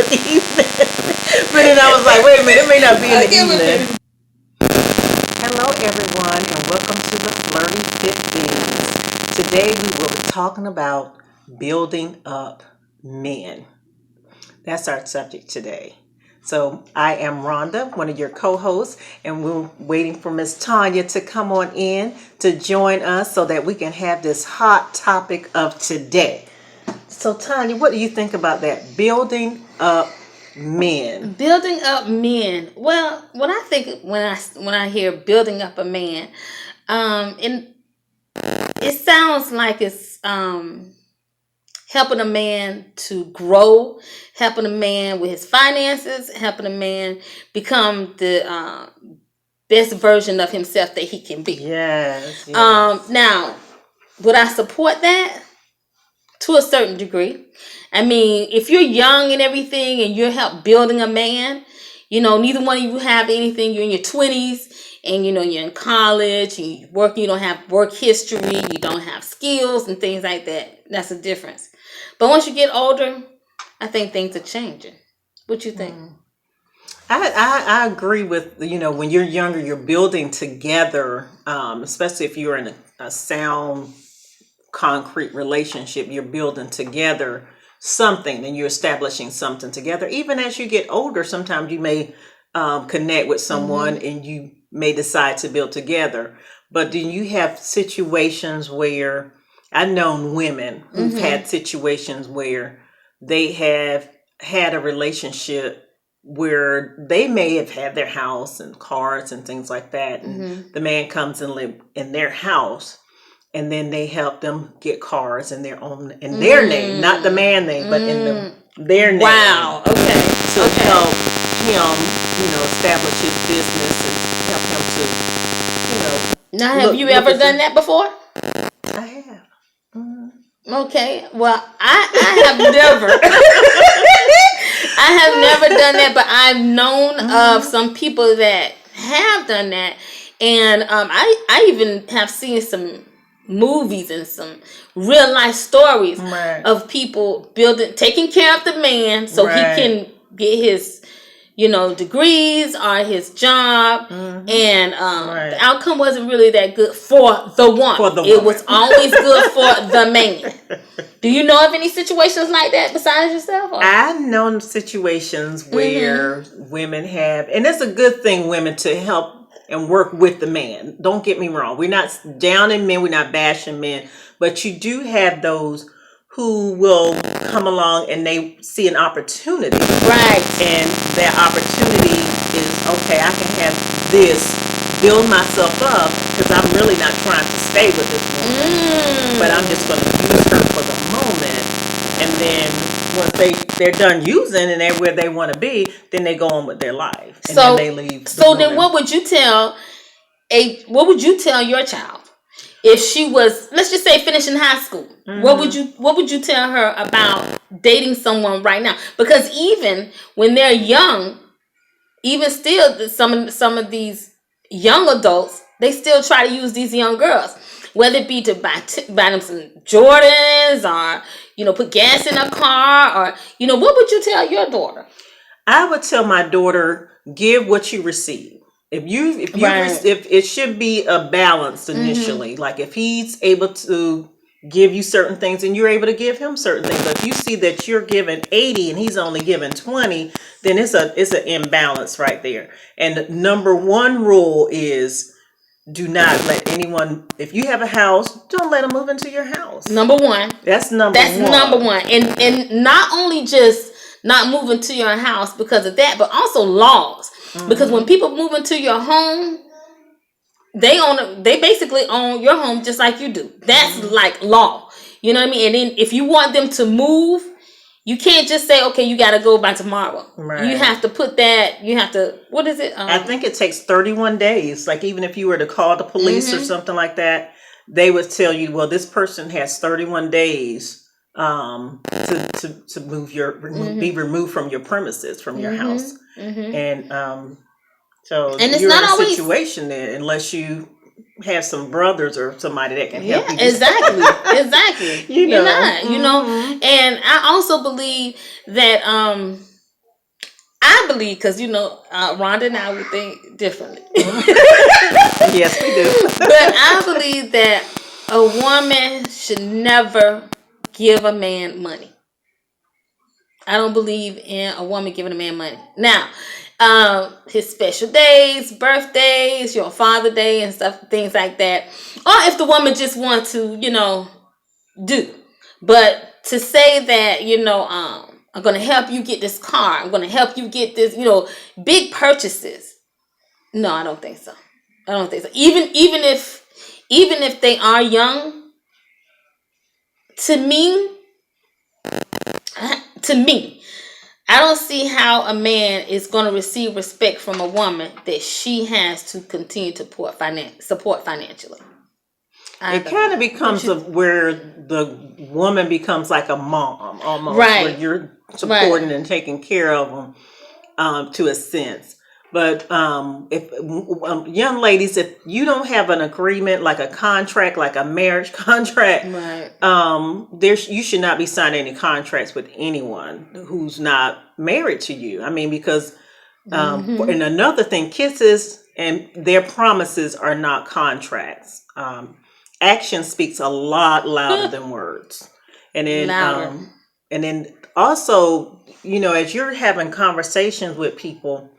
the evening. But then I was like, wait a minute, it may not be in the evening. Hello, everyone, and welcome to the Flirty Fit Biz. Today we will be talking about building up men. That's our subject today. So I am Rhonda, one of your co-hosts, and we're waiting for Miss Tanya to come on in to join us so that we can have this hot topic of today. So Tanya, what do you think about that? Building up men. Building up men. Well, what I think when I hear building up a man, and it sounds like it's helping a man to grow, helping a man with his finances, helping a man become the best version of himself that he can be. Yes. Now, would I support that? To a certain degree. I mean, if you're young and everything and you're help building a man, neither one of you have anything, you're in your 20s and you're in college, you work, you don't have work history, you don't have skills and things like that. That's the difference. But once you get older, I think things are changing. What you think? I agree with, when you're younger, you're building together, especially if you're in a sound concrete relationship, you're building together something and you're establishing something together. Even as you get older, sometimes you may connect with someone and you may decide to build together. But then you have situations where I've known women who've had situations where they have had a relationship where they may have had their house and cars and things like that, and the man comes and live in their house. And then they help them get cars in their name, not the man name, but in their name. Wow. Okay. To help him, establish his business and help him to, Now, have you ever done that before? I have. Okay. Well, I have never. I have never done that, but I've known of some people that have done that, and I even have seen some movies and some real life stories of people taking care of the man so he can get his degrees or his job, and the outcome wasn't really that good for the one. It was always good for the man. Do you know of any situations like that besides yourself? Or? I've known situations where women have, and it's a good thing, women to help and work with the man. Don't get me wrong. We're not downing men. We're not bashing men. But you do have those who will come along and they see an opportunity. Right. And that opportunity is, okay, I can have this, build myself up, because I'm really not trying to stay with this woman. But I'm just going to use her for the moment. And then once they're done using and they're where they want to be, then they go on with their life. And then they leave. So then what would you tell your child if she was, let's just say, finishing high school? What would you tell her about dating someone right now? Because even when they're young, even still some of these young adults, they still try to use these young girls, whether it be to buy them some Jordans or put gas in a car, or what would you tell your daughter? I would tell my daughter, give what you receive. If it should be a balance initially. Like if he's able to give you certain things and you're able to give him certain things. But if you see that you're giving 80 and he's only giving 20, then it's an imbalance right there. And the number one rule is, do not let anyone, if you have a house, don't let them move into your house. Number one. That's number one. And not only just not moving to your house because of that, but also laws. Because when people move into your home, they basically own your home just like you do. That's like law. You know what I mean? And then if you want them to move, you can't just say, okay, you got to go by tomorrow. Right. You have to put that, what is it? I think it takes 31 days. Like even if you were to call the police or something like that, they would tell you, well, this person has 31 days to move be removed from your premises, from your house. And so it's you're not in a always situation there unless you have some brothers or somebody that can help you. Exactly. You're not, and I also believe that believe, because Rhonda and I would think differently. Yes, we do. But I believe that a woman should never give a man money. I don't believe in a woman giving a man money. Now, his special days, birthdays, your Father Day and stuff, things like that. Or if the woman just wants to, do. But to say that, I'm going to help you get this car. I'm going to help you get this, big purchases. No, I don't think so. I don't think so. Even if they are young, to me, I don't see how a man is going to receive respect from a woman that she has to continue to support financially. It kind of becomes where the woman becomes like a mom almost, right? Where you're supporting and taking care of them, to a sense. But if young ladies, if you don't have an agreement, like a contract, like a marriage contract, right, you should not be signing any contracts with anyone who's not married to you. I mean, because and another thing, kisses and their promises are not contracts. Action speaks a lot louder than words. And then also, as you're having conversations with people,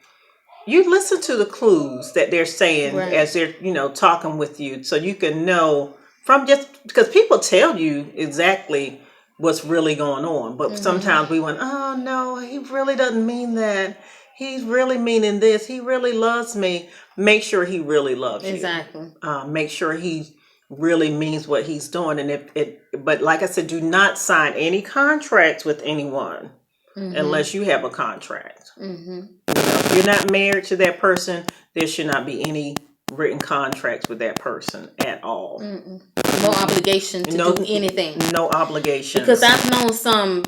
you listen to the clues that they're saying as they're, talking with you, so you can know from just because people tell you exactly what's really going on. But sometimes we went, oh no, he really doesn't mean that. He's really meaning this. He really loves me. Make sure he really loves you. Exactly. Make sure he really means what he's doing. And but like I said, do not sign any contracts with anyone unless you have a contract. If you're not married to that person, there should not be any written contracts with that person at all. No obligation to do anything. No obligation. Because I've known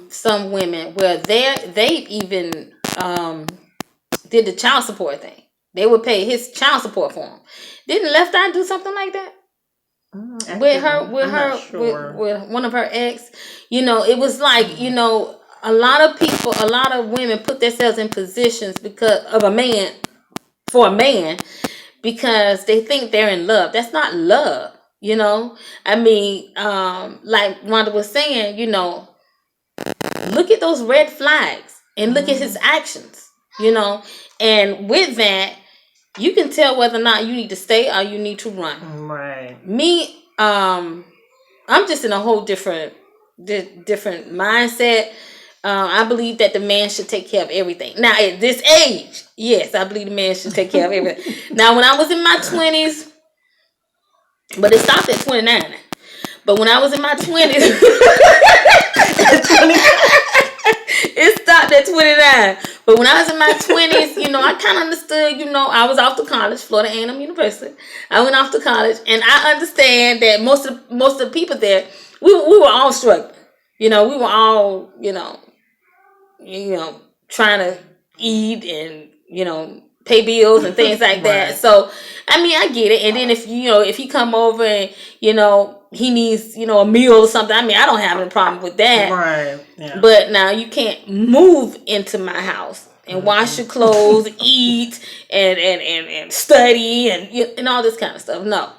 some women where they even did the child support thing. They would pay his child support for him. Didn't Left Eye do something like that? With one of her ex? It was like, a lot of women put themselves in positions because of for a man, because they think they're in love. That's not love, I mean, like Rhonda was saying, look at those red flags and look at his actions, and with that, you can tell whether or not you need to stay or you need to run. Right. Me, I'm just in a whole different mindset. I believe that the man should take care of everything. Now, at this age, yes, I believe the man should take care of everything. Now, when I was in my 20s, but it stopped at 29. But when I was in my 20s, it stopped at 29. But when I was in my 20s, I kind of understood, I was off to college, Florida A&M University. I went off to college, and I understand that most of the people there, we were all struggling. We were all, trying to eat and, pay bills and things like that. So, I mean, I get it. And then if he come over and, he needs, a meal or something, I mean, I don't have any problem with that. Right. Yeah. But now you can't move into my house and wash your clothes, eat, and study and all this kind of stuff. No.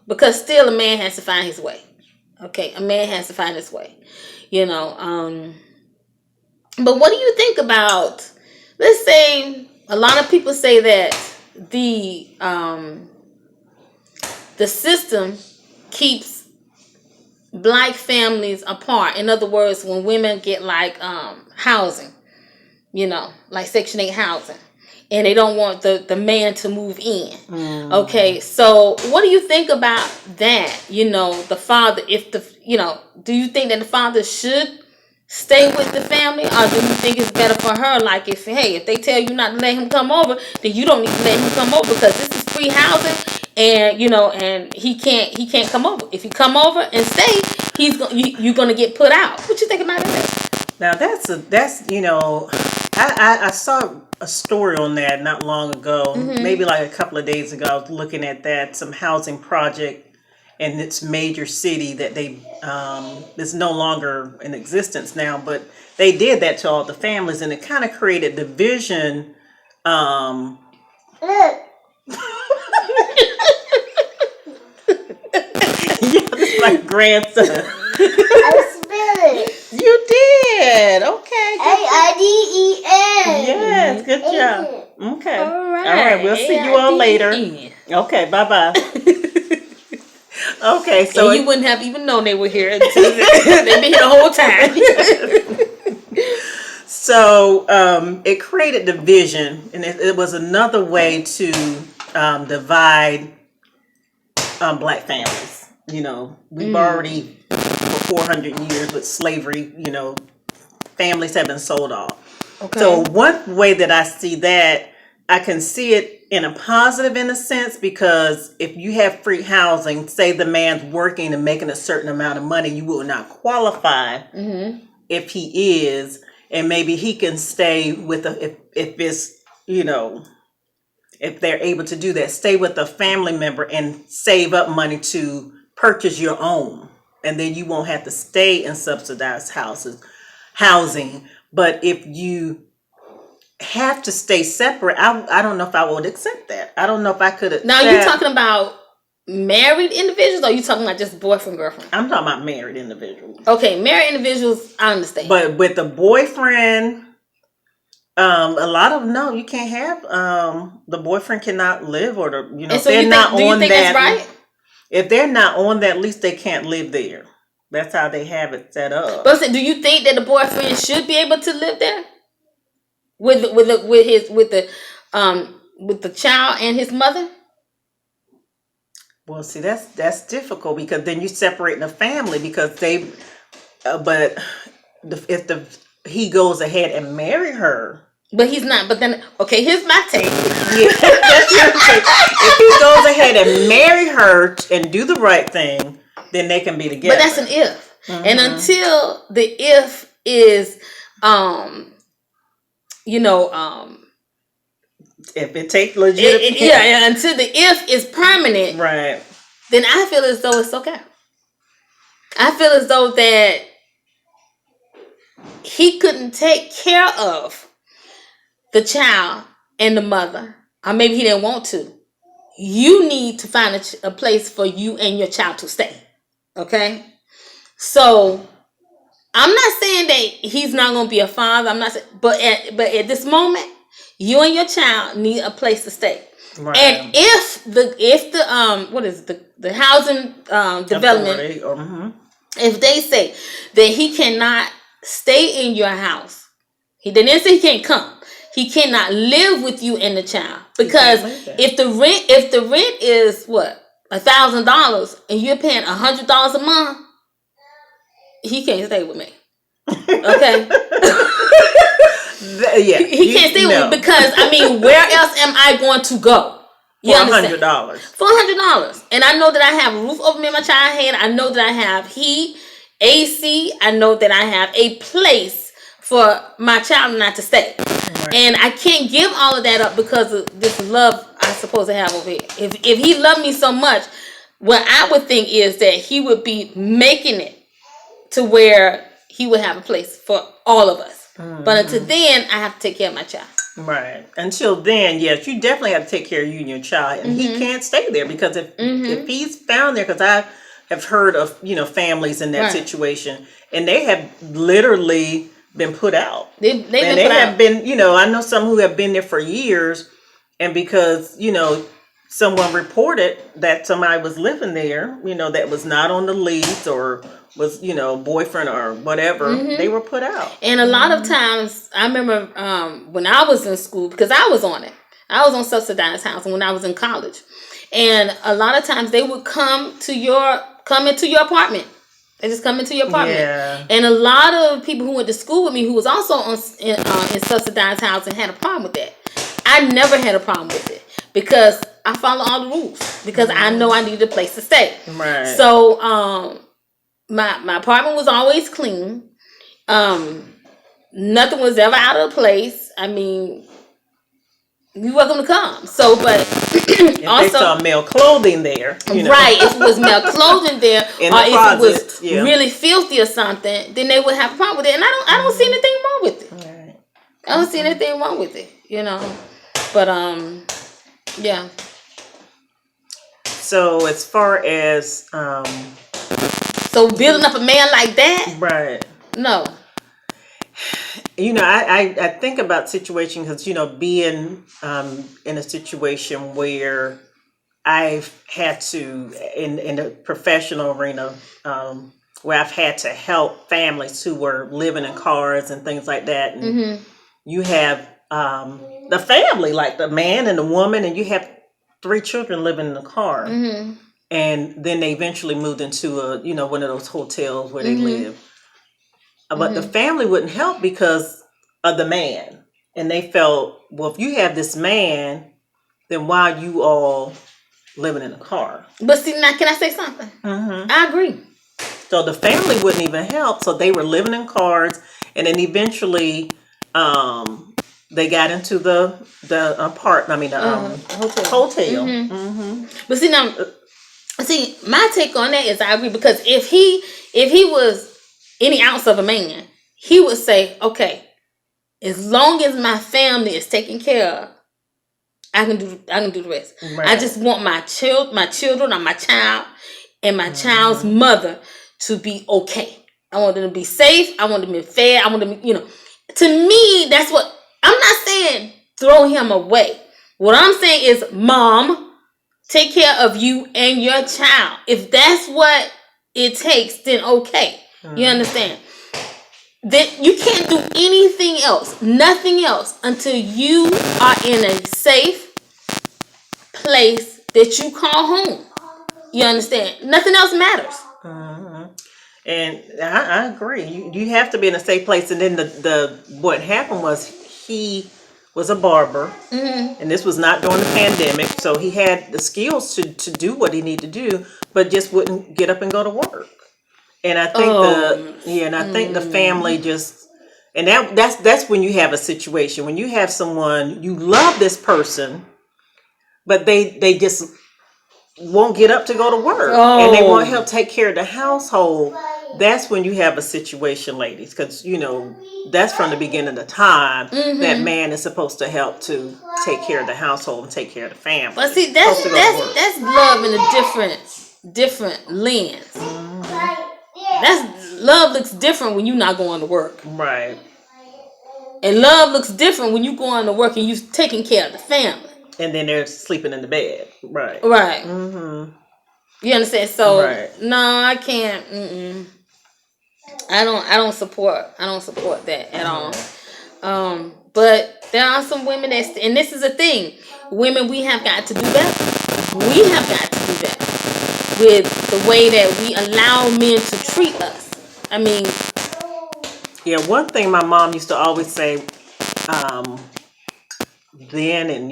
Because still a man has to find his way. Okay, a man has to find his way. But what do you think about, let's say, a lot of people say that the system keeps black families apart. In other words, when women get like housing, like Section 8 housing, and they don't want the man to move in. Okay, so what do you think about that? The father, do you think that the father should stay with the family, or do you think it's better for her, like if they tell you not to let him come over, then you don't need to let him come over because this is free housing, and and he can't come over. If you come over and stay, you're gonna get put out. What you think about that? Now that's I saw a story on that not long ago, maybe like a couple of days ago. I was looking at that, some housing project, in its major city that they is no longer in existence now, but they did that to all the families, and it kind of created division. Um, yeah, that's my grandson. I spell it. You did. Okay. A-I-D-E-N. Yes, good job. Okay. All right. All right. We'll see you all later. AIDEN. Okay. Bye bye. Okay. So And you wouldn't have even known they were here until they've been here the whole time. So it created division, and it was another way to divide black families. You know, we've already for 400 years with slavery. You know, families have been sold off. Okay. So one way that I see that, I can see it in a positive in a sense, because if you have free housing, say the man's working and making a certain amount of money, you will not qualify if he is, and maybe he can stay with if it's, you know, if they're able to do that, stay with a family member and save up money to purchase your own, and then you won't have to stay in subsidized housing. But if you have to stay separate, I don't know if I would accept that. I don't know if I could accept. Now, you talking about married individuals, or you talking about just boyfriend, girlfriend? I'm talking about married individuals. Okay, married individuals, I understand. But with the boyfriend, a lot of no, you can't have the boyfriend cannot live, or the, you know, and so if they're you not think, do you on think that, that's right? if they're not on that lease, they can't live there. That's how they have it set up. But do you think that the boyfriend should be able to live there with the child and his mother? Well, see, that's difficult, because then you separate the family, because they. But if he goes ahead and marry her. But he's not. But then, okay, here's my take. Yeah, that's your take. If he goes ahead and marry her and do the right thing, then they can be together. But that's an if. And until the if is, if it takes legit, until the if is permanent, right? Then I feel as though it's okay. I feel as though that he couldn't take care of the child and the mother, or maybe he didn't want to. You need to find a place for you and your child to stay. Okay? So I'm not saying that he's not going to be a father. I'm not saying, but at this moment, you and your child need a place to stay. Right. And if the what is the housing development, if they say that he cannot stay in your house, he didn't say he can't come. He cannot live with you and the child, because if the rent is what, $1,000 and you're paying $100 a month, he can't stay with me. Okay. Yeah, he can't stay with me, because I mean, where else am I going to go? You $100. For $100, and I know that I have a roof over me and my child head. I know that I have heat, AC. I know that I have a place for my child not to stay, and I can't give all of that up because of this love I'm supposed to have over here. If he loved me so much, what I would think is that he would be making it to where he would have a place for all of us. But until then, I have to take care of my child. Right. Until then, yes, you definitely have to take care of you and your child, and he can't stay there, because if he's found there, because I have heard of families in that situation, and they have literally been put out. They have been, I know some who have been there for years, and because someone reported that somebody was living there, that was not on the lease, or was, boyfriend or whatever, they were put out. And a lot of times, I remember when I was in school, because I was on it. I was on subsidized housing when I was in college. And a lot of times they would come into your apartment. They just come into your apartment. Yeah. And a lot of people who went to school with me, who was also in subsidized housing, had a problem with that. I never had a problem with it, because I follow all the rules, because I know I needed a place to stay. Right. So, my apartment was always clean. Nothing was ever out of place. I mean, you're welcome to come. So, but If they also, saw male clothing there, you know. right, if it was male clothing there, In or the if closet, it was yeah. really filthy or something, then they would have a problem with it. And I don't see anything wrong with it. Right. I don't see anything wrong with it, you know. But yeah. So as far as So building up a man like that, right. no. You know, I think about situations because, you know, being in a situation where I've had to, in the professional arena, where I've had to help families who were living in cars and things like that. And you have the family, like the man and the woman, and you have 3 children living in the car. And then they eventually moved into one of those hotels where they live. But the family wouldn't help because of the man. And they felt, well, if you have this man, then why are you all living in a car? But see, now can I say something? I agree. So the family wouldn't even help. So they were living in cars. And then eventually they got into the hotel. But see, my take on that is I agree, because if he was any ounce of a man, he would say, okay, as long as my family is taken care of, I can do the rest. Right. I just want my children or my child and my child's mother to be okay. I want them to be safe. I want them to be fed. I want them to, to me, that's what, I'm not saying throw him away. What I'm saying is, mom, take care of you and your child. If that's what it takes, then okay. You understand? That you can't do anything else, nothing else, until you are in a safe place that you call home. You understand? Nothing else matters. And I agree. You have to be in a safe place. And then the what happened was he was a barber, and this was not during the pandemic, so he had the skills to do what he needed to do, but just wouldn't get up and go to work. And I think the family just, and that's when you have a situation when you have someone, you love this person, but they just won't get up to go to work, and they won't help take care of the household. That's when you have a situation, ladies, because that's from the beginning of the time that man is supposed to help to take care of the household and take care of the family. But see, that's love in a different lens. That's love looks different when you're not going to work. Right. And love looks different when you going to work and you taking care of the family. And then they're sleeping in the bed. Right. Right. You understand? So no, I can't. I don't support that at all. But there are some women and this is a thing. Women, we have got to do better. We have got to do better with the way that we allow men to treat us. I mean, yeah, one thing my mom used to always say, then and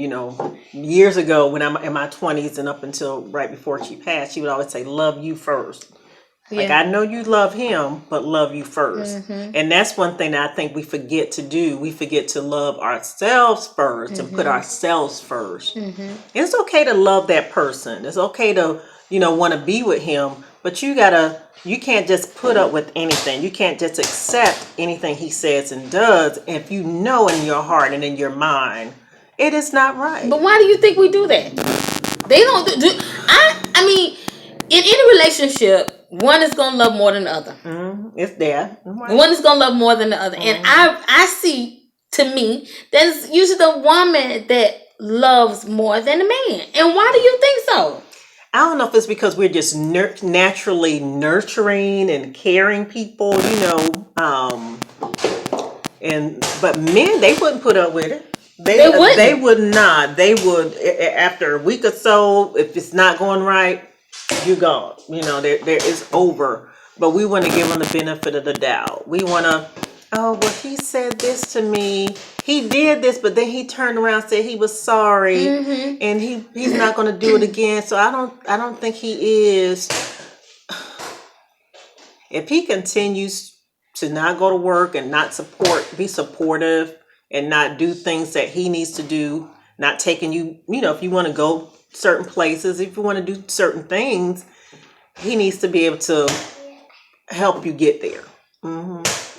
years ago when I'm in my 20s and up until right before she passed, she would always say, love you first. Like, I know you love him, but love you first. And that's one thing that I think we forget to do. We forget to love ourselves first and put ourselves first. It's okay to love that person. It's okay to want to be with him, but you can't just put up with anything. You can't just accept anything he says and does if you know in your heart and in your mind it is not right. But why do you think we do that? They don't do I mean, in any relationship, one is gonna love more than the other. It's there. One is gonna love more than the other. And I see, to me, that it's usually the woman that loves more than the man. And why do you think so? I don't know if it's because we're just naturally nurturing and caring people, but men, they wouldn't put up with it. They would not. They would, after a week or so, if it's not going right, you gone. There is over. But we want to give them the benefit of the doubt. We want to, he said this to me. He did this, but then he turned around and said he was sorry, and he's not going to do it again. So I don't think he is. If he continues to not go to work and not be supportive and not do things that he needs to do, not taking you, if you want to go certain places, if you want to do certain things, he needs to be able to help you get there.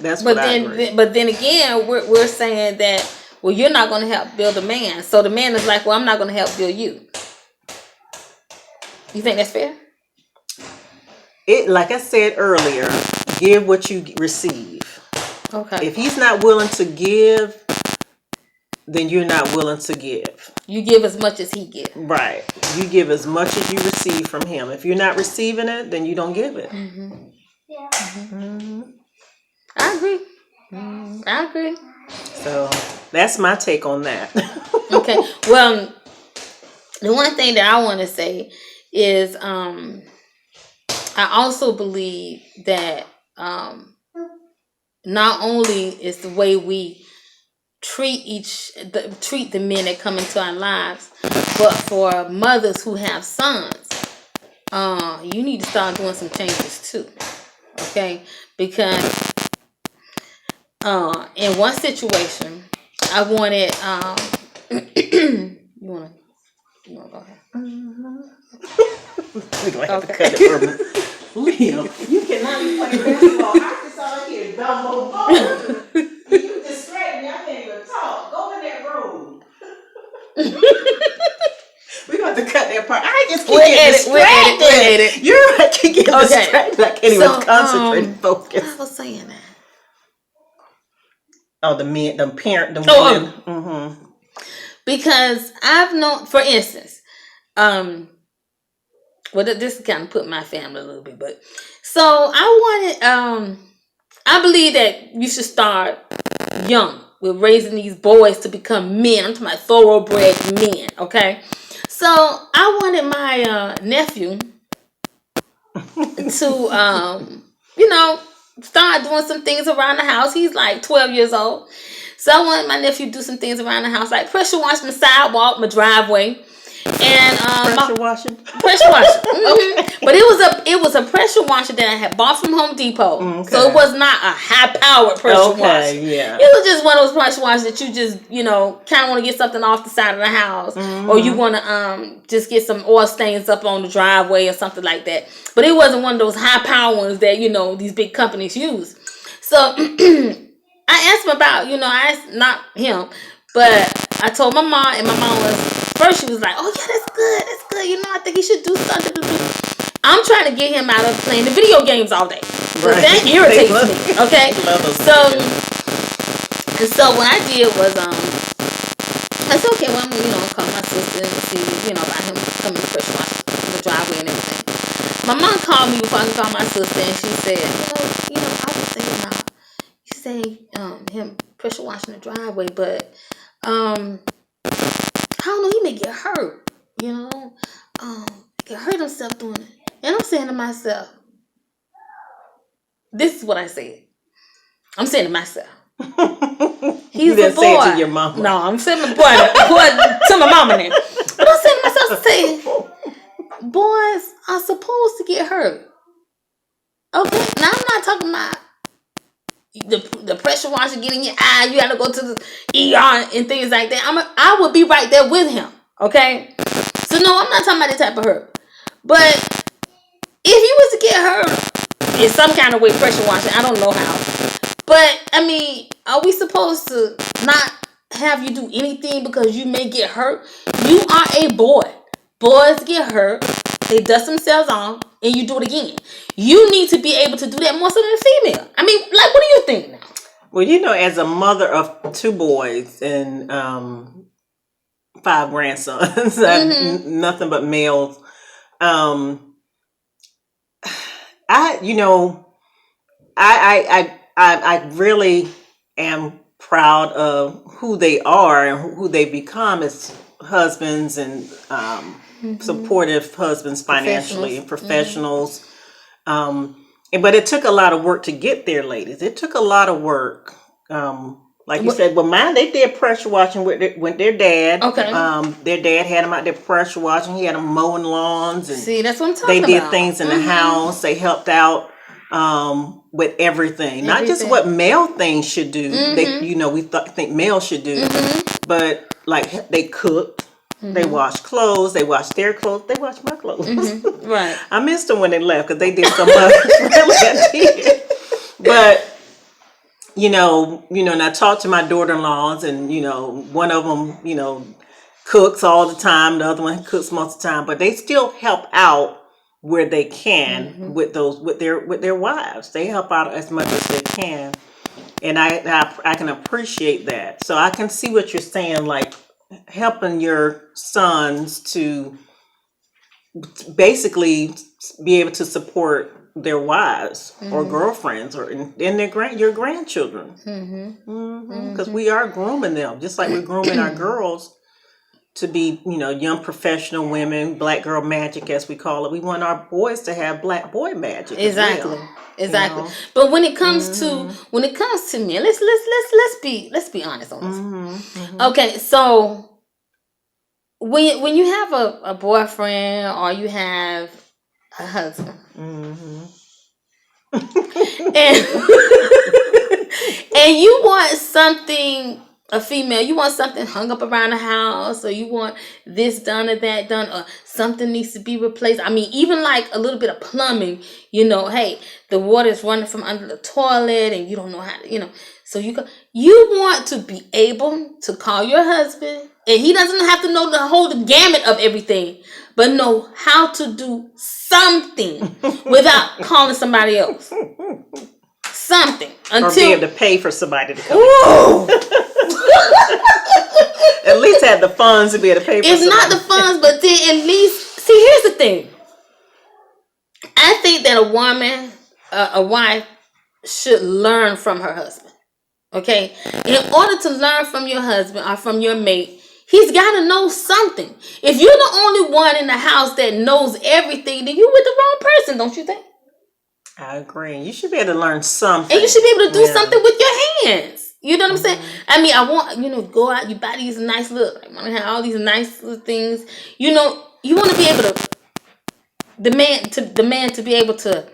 That's what I agree. But then again, we're saying that, well, you're not going to help build a man. So the man is like, well, I'm not going to help build you. You think that's fair? Like I said earlier, give what you receive. Okay. If he's not willing to give, then you're not willing to give. You give as much as he gives. Right. You give as much as you receive from him. If you're not receiving it, then you don't give it. I agree. I agree. So that's my take on that. Okay. Well, the one thing that I want to say is I also believe that not only is the way we treat the men that come into our lives, but for mothers who have sons, you need to start doing some changes too. Okay? Because in one situation, I wanted you wanna go ahead. We're gonna have to cut it for Liam. You cannot be playing basketball. I just saw here double ball. You distract me. I can't even talk. Go in that room. We're going to cut that part. I just keep getting distracted. We'll edit. You're right. I keep getting distracted. I can't even concentrate and focus. I was saying that. Oh, the men, the parent, the women. Because I've known, for instance, well, this kind of put my family a little bit, but so I wanted, I believe that you should start young with raising these boys to become men. I'm talking about thoroughbred men, okay? So I wanted my nephew to, start doing some things around the house. He's like 12 years old. So I wanted my nephew to do some things around the house, like pressure wash my sidewalk, my driveway. And pressure washing. Okay. But it was a pressure washer that I had bought from Home Depot. Okay. So it was not a high powered pressure washer. Yeah. It was just one of those pressure washers that you just, kind of want to get something off the side of the house, or you want to just get some oil stains up on the driveway or something like that. But it wasn't one of those high power ones that these big companies use. So I asked him about, I asked not him, but I told my mom, and my mom first she was like, oh yeah, that's good. I think he should do something. I'm trying to get him out of playing the video games all day. Right. That irritates me. Okay. So what I did was I said, okay, well I'm gonna call my sister and see, about him coming to pressure wash the driveway and everything. My mom called me before I could call my sister, and she said, I was thinking about you say him pressure washing the driveway, but I don't know, he may get hurt, get hurt himself doing it. And I'm saying to myself, this is what I said. I'm saying to myself, he's a boy. Say it to your mama. No, I'm saying my boy to my mama then. But I'm saying to myself, boys are supposed to get hurt. Okay, now I'm not talking about the pressure washer getting in your eye. You got to go to the ER and things like that. I would be right there with him. Okay, so no, I'm not talking about that type of hurt. But if you was to get hurt in some kind of way, pressure washing, I don't know how. But I mean, are we supposed to not have you do anything because you may get hurt? You are a boy. Boys get hurt, they dust themselves off, and you do it again. You need to be able to do that more so than a female. I mean, like, what do you think now? Well, as a mother of 2 boys and 5 grandsons, nothing but males. I really am proud of who they are and who they become as husbands and supportive husbands financially and professionals. But it took a lot of work to get there, ladies. It took a lot of work. Like you said, well, mine, they did pressure washing with their dad. Okay. Their dad had them out there pressure washing. He had them mowing lawns. And see, that's what I'm talking about. They did things in the house. They helped out with everything. Not just what male things should do. They, we think males should do. but like they cooked, they washed clothes, they washed their clothes, they washed my clothes. Right. I missed them when they left because they did so much. Really, I did. But and I talk to my daughter-in-laws, and one of them, cooks all the time, the other one cooks most of the time, but they still help out where they can with their wives. They help out as much as they can, and I can appreciate that. So I can see what you're saying, like helping your sons to basically be able to support their wives or girlfriends or your grandchildren, because we are grooming them just like we're grooming our girls to be young professional women, black girl magic as we call it. We want our boys to have black boy magic Exactly. as well, Exactly. But when it comes to men, let's be honest on this. Okay, so when you have a boyfriend or you have a husband, and and you want something, a female, you want something hung up around the house, or you want this done or that done, or something needs to be replaced. I mean, even like a little bit of plumbing, hey, the water's running from under the toilet and you don't know how to, so you want to be able to call your husband, and he doesn't have to know the whole gamut of everything, but know how to do something without calling somebody else. Something. Or be able to pay for somebody to come. At least have the funds to be able to pay for somebody. If not the funds, but then at least, see, here's the thing. I think that a wife should learn from her husband. Okay? In order to learn from your husband or from your mate, he's got to know something. If you're the only one in the house that knows everything, then you're with the wrong person, don't you think? I agree. You should be able to learn something. And you should be able to do something with your hands. You know what I'm saying? I mean, I want, go out, you buy these nice little, I want to have all these nice little things. You want to be able to, the man to be able to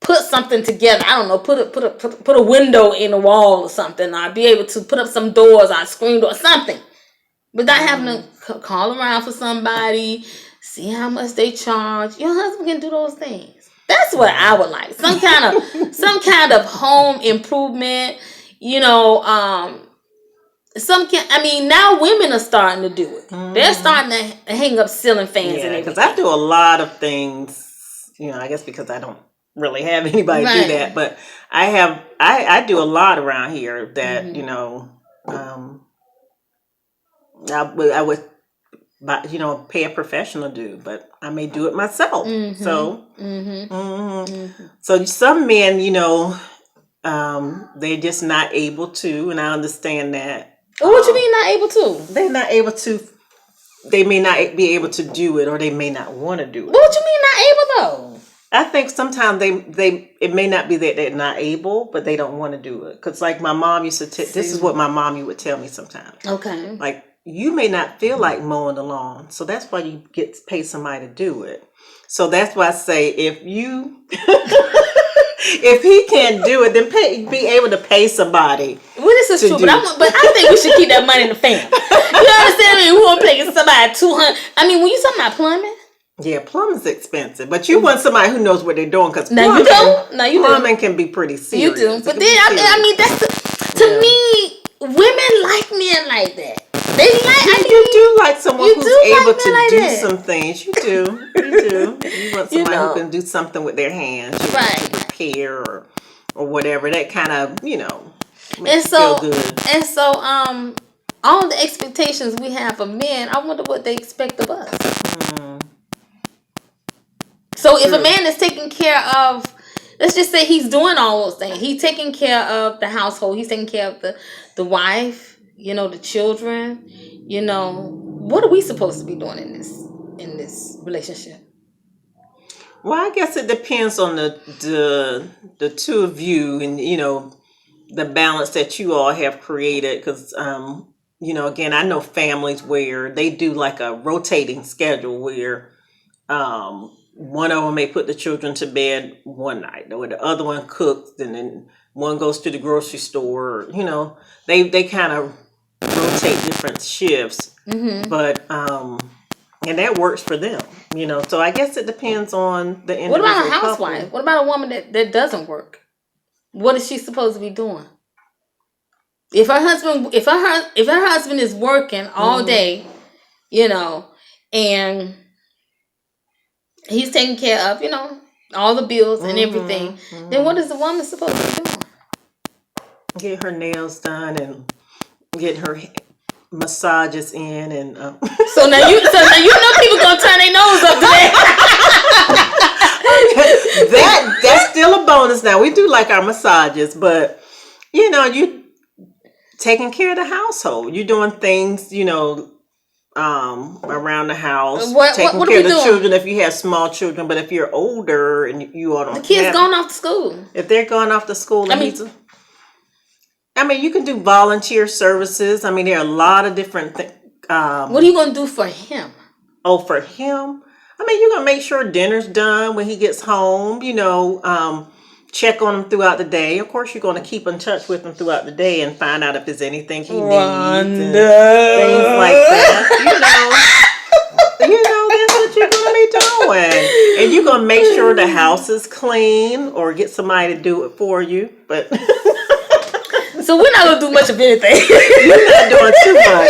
put something together. I don't know, put a window in a wall or something. Or be able to put up some doors or a screen door or something. Without having to call around for somebody, see how much they charge. Your husband can do those things. That's what I would like. Some kind of home improvement. Now women are starting to do it. They're starting to hang up ceiling fans and everything. Because I do a lot of things. I guess because I don't really have anybody do that, but I do a lot around here that I would pay a professional to do, but I may do it myself. So, so some men, they're just not able to, and I understand that. What you mean not able to? They're not able to. They may not be able to do it, or they may not want to do it. What you mean not able though? I think sometimes it may not be that they're not able, but they don't want to do it. Because like my mom used to, this is what my mom would tell me sometimes. Okay. Like, you may not feel like mowing the lawn, so that's why you pay somebody to do it. So that's why I say if he can't do it, then be able to pay somebody. Well, this is true, but I think we should keep that money in the family. You understand me? We want to pay somebody $200. I mean, when you talking about plumbing. Yeah, plumbing's expensive, but you want somebody who knows what they're doing, because plumbing can be pretty serious. You do, but then I mean that's to me, women like men like that. They like you do like someone who's able to do some things. You do. You want somebody who can do something with their hands, right? Repair or whatever. That kind of makes you feel good. And so all the expectations we have of men, I wonder what they expect of us. So if a man is taking care of, let's just say he's doing all those things. He's taking care of the household. He's taking care of the wife, the children. What are we supposed to be doing in this relationship? Well, I guess it depends on the two of you and the balance that you all have created. Because again, I know families where they do like a rotating schedule where one of them may put the children to bed one night, or the other one cooks, and then one goes to the grocery store. They kind of rotate different shifts, but and that works for them, So I guess it depends on the What individual about a couple. housewife? What about a woman that doesn't work? What is she supposed to be doing? If her husband is working all day, and he's taking care of, all the bills and everything, then what is the woman supposed to be doing? Get her nails done and get her massages in, and So now you know people gonna turn their nose up to that. that's still a bonus. Now we do like our massages, but you taking care of the household. You're doing things, around the house, taking care of the children if you have small children. But if you're older and you all don't, the kids going off to school. If they're going off to school, you can do volunteer services. There are a lot of different things. What are you going to do for him? Oh, for him? You're going to make sure dinner's done when he gets home, check on him throughout the day. Of course, you're going to keep in touch with him throughout the day and find out if there's anything he needs and things like that. That's what you're going to be doing. And you're going to make sure the house is clean or get somebody to do it for you. But so we're not going to do much of anything. You're not doing too much.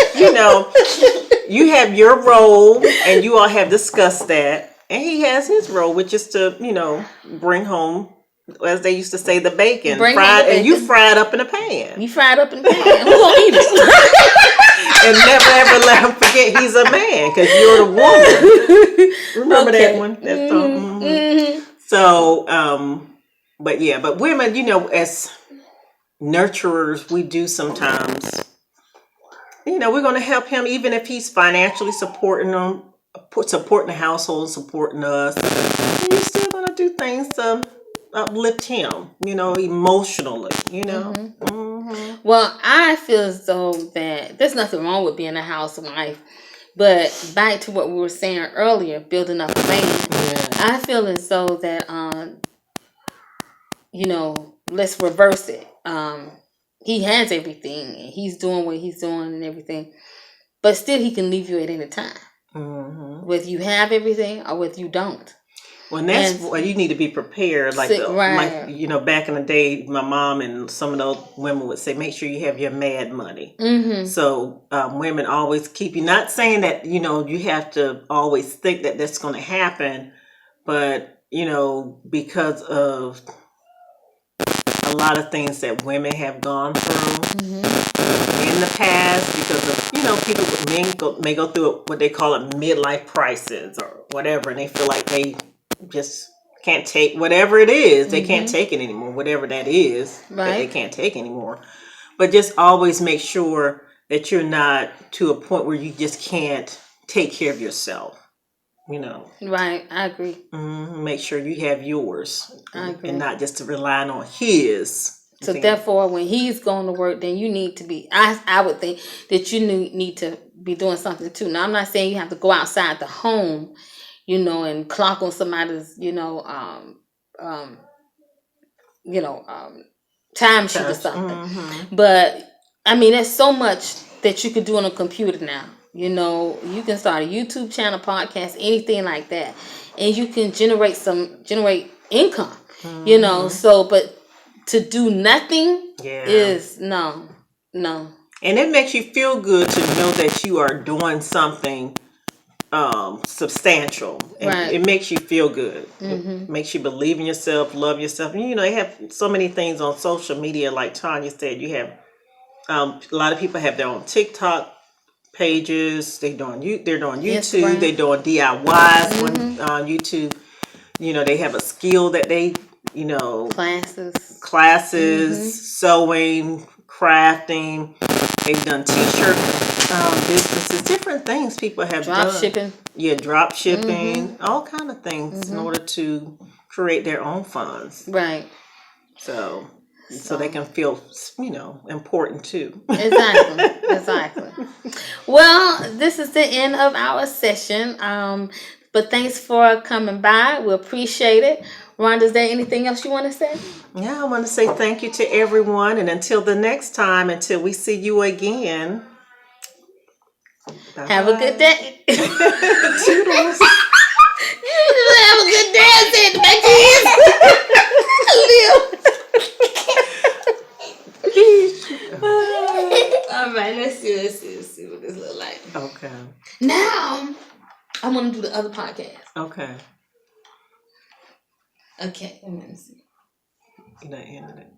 You have your role, and you all have discussed that. And he has his role, which is to, bring home, as they used to say, the bacon. And you fry it up in a pan. You fry it up in a pan. Who gonna eat it? And never ever let him forget he's a man, because you're the woman. Remember that one? That's So, but women, as nurturers, we do sometimes, we're going to help him, even if he's financially supporting the household, supporting us. We're still going to do things to uplift him, emotionally, Well, I feel as though that there's nothing wrong with being a housewife, but back to what we were saying earlier, building up a man. I feel as though that, let's reverse it. He has everything, and he's doing what he's doing and everything, but still he can leave you at any time, whether you have everything or whether you don't. Well, and that's why you need to be prepared. Like back in the day, my mom and some of those women would say, make sure you have your mad money. So women always keep you, not saying that, you have to always think that that's going to happen, but, because of a lot of things that women have gone through in the past, because of, men may go through what they call a midlife crisis or whatever, and they feel like they just can't take whatever it is. They can't take it anymore, whatever that is that they can't take anymore. But just always make sure that you're not to a point where you just can't take care of yourself. Right, I agree. Make sure you have yours. I agree. And not just to rely on his. So therefore, when he's going to work, then you need to be, I would think that you need to be doing something too. Now, I'm not saying you have to go outside the home, and clock on somebody's, time sheet or something. But there's so much that you could do on a computer now. You can start a YouTube channel, podcast, anything like that, and you can generate income. So, but to do nothing is no. And it makes you feel good to know that you are doing something substantial. And it makes you feel good. It makes you believe in yourself, love yourself. And, they have so many things on social media, like Tanya said. You have a lot of people have their own TikTok pages. They're doing YouTube. Yes, they're doing DIYs on YouTube. They have a skill that they classes, sewing, crafting. They've done t-shirt businesses, different things people have done. Drop shipping, all kind of things in order to create their own funds. Right. So they can feel, important too. Exactly. Well, this is the end of our session. But thanks for coming by. We appreciate it. Rhonda, is there anything else you want to say? Yeah, I want to say thank you to everyone. And until the next time, until we see you again, Have a good day. Toodles. Have a good day. I said to my kids. All right, let's see what this look like. Okay. Now, I want to do the other podcast. Okay. Okay, let me see. The internet.